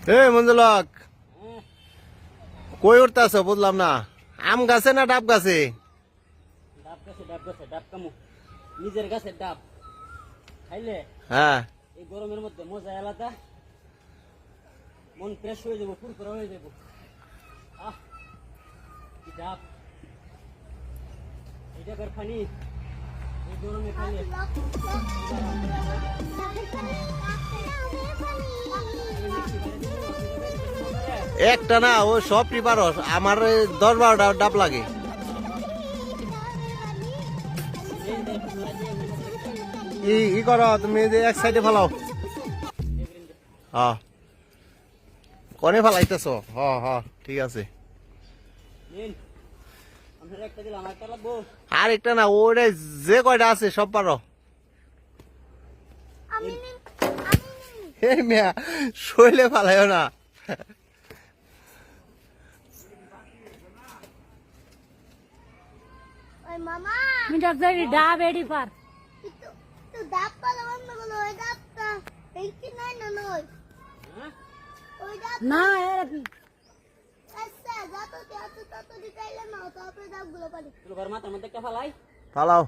মঞ্জুলক কই উঠতেছ বুঝলাম না, আম গাছে না ডাব গাছে? ডাব গাছে, ডাব গাছে, ডাব কামু নিজের গাছে ডাব খাইলে হ্যাঁ এই গরমের মধ্যে মজা আলাদা, মন ফ্রেশ হয়ে যাবো, ফুরফুরা হয়ে যাবো। আহ কি ডাব, এই ডাবের পানি এই গরমে খাইলে একটা না, ও সব টিপারস আমার 10-12টা ডাব লাগে। ই করো তুমি, যে এক সাইডে ফালাও। হ্যাঁ কনে ফালাইতেছ? ঠিক আছে। একটা দিলাম, একটা লাগবো। আর একটা না, ওরে যে কয়টা আছে সব পারো। মিয়া শৈলে ফালাইও না। ডাব এডি পার না মাথার মধ্যে একটা ফালাই ফালাও।